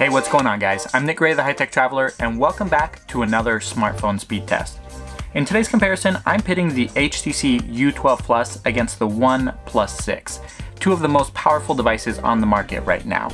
Hey, what's going on guys? I'm Nick Ray, the High Tech Traveler, and welcome back to another smartphone speed test. In today's comparison, I'm pitting the HTC U12 Plus against the OnePlus 6, two of the most powerful devices on the market right now.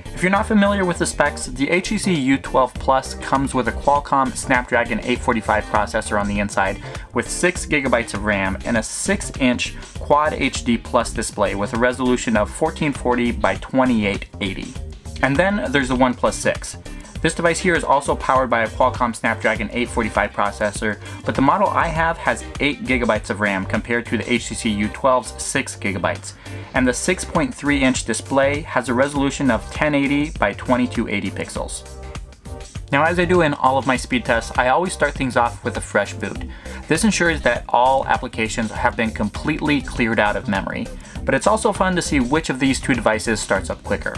If you're not familiar with the specs, the HTC U12 Plus comes with a Qualcomm Snapdragon 845 processor on the inside with 6GB of RAM and a 6-inch Quad HD Plus display with a resolution of 1440 by 2880. And then there's the OnePlus 6. This device here is also powered by a Qualcomm Snapdragon 845 processor, but the model I have has 8GB of RAM compared to the HTC U12's 6GB. And the 6.3-inch display has a resolution of 1080 by 2280 pixels. Now, as I do in all of my speed tests, I always start things off with a fresh boot. This ensures that all applications have been completely cleared out of memory, but it's also fun to see which of these two devices starts up quicker.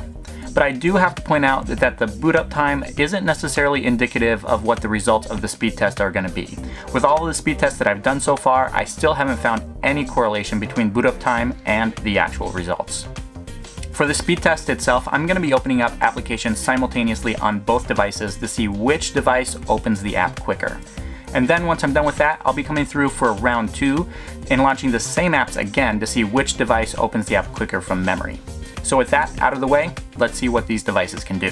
But I do have to point out that the boot up time isn't necessarily indicative of what the results of the speed test are going to be. With all of the speed tests that I've done so far, I still haven't found any correlation between boot up time and the actual results. For the speed test itself, I'm going to be opening up applications simultaneously on both devices to see which device opens the app quicker. And then once I'm done with that, I'll be coming through for round 2 and launching the same apps again to see which device opens the app quicker from memory. So with that out of the way, let's see what these devices can do.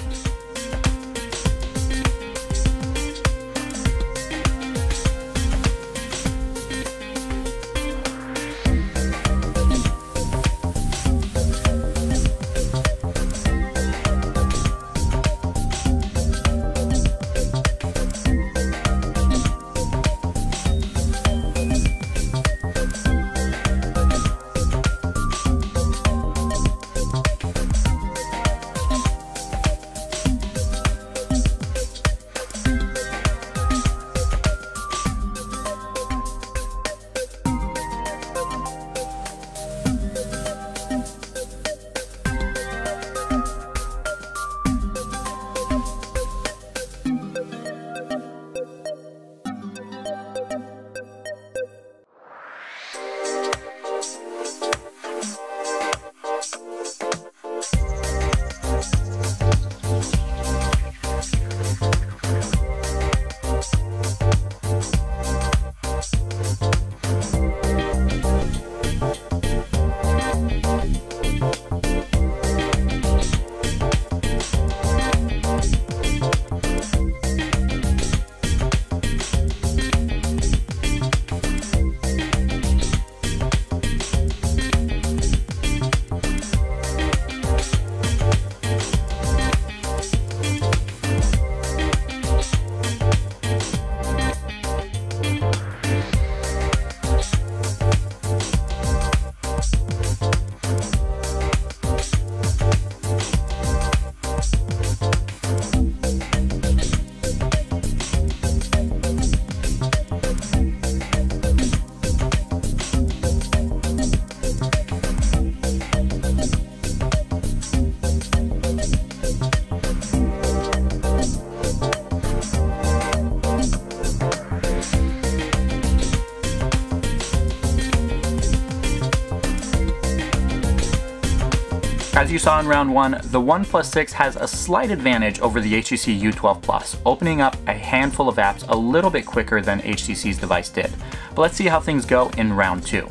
As you saw in round 1, the OnePlus 6 has a slight advantage over the HTC U12 Plus, opening up a handful of apps a little bit quicker than HTC's device did. But let's see how things go in round 2.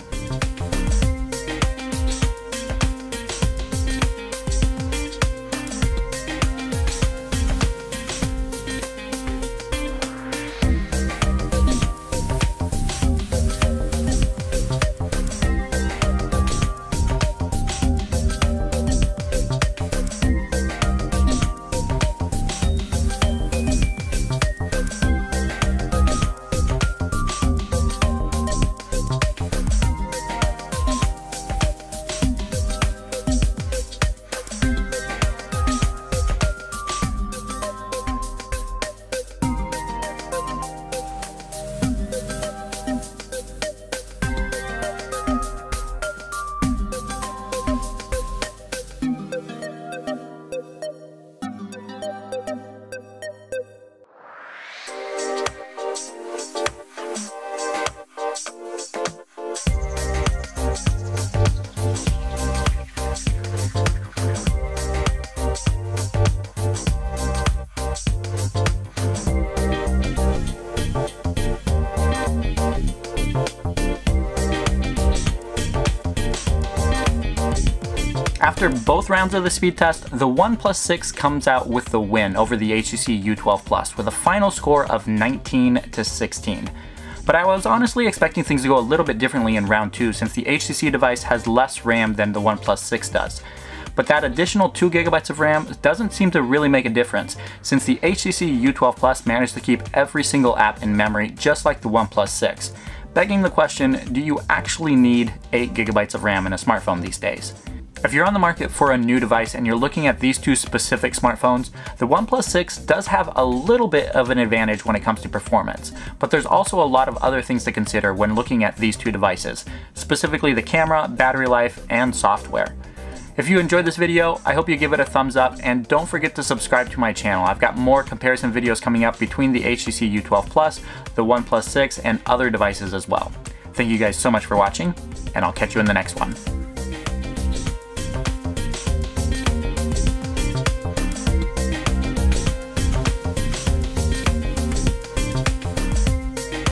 After both rounds of the speed test, the OnePlus 6 comes out with the win over the HTC U12 Plus with a final score of 19-16. But I was honestly expecting things to go a little bit differently in round 2 since the HTC device has less RAM than the OnePlus 6 does. But that additional 2 GB of RAM doesn't seem to really make a difference since the HTC U12 Plus managed to keep every single app in memory just like the OnePlus 6. Begging the question, do you actually need 8 GB of RAM in a smartphone these days? If you're on the market for a new device and you're looking at these two specific smartphones, the OnePlus 6 does have a little bit of an advantage when it comes to performance, but there's also a lot of other things to consider when looking at these two devices, specifically the camera, battery life, and software. If you enjoyed this video, I hope you give it a thumbs up and don't forget to subscribe to my channel. I've got more comparison videos coming up between the HTC U12 Plus, the OnePlus 6, and other devices as well. Thank you guys so much for watching, and I'll catch you in the next one.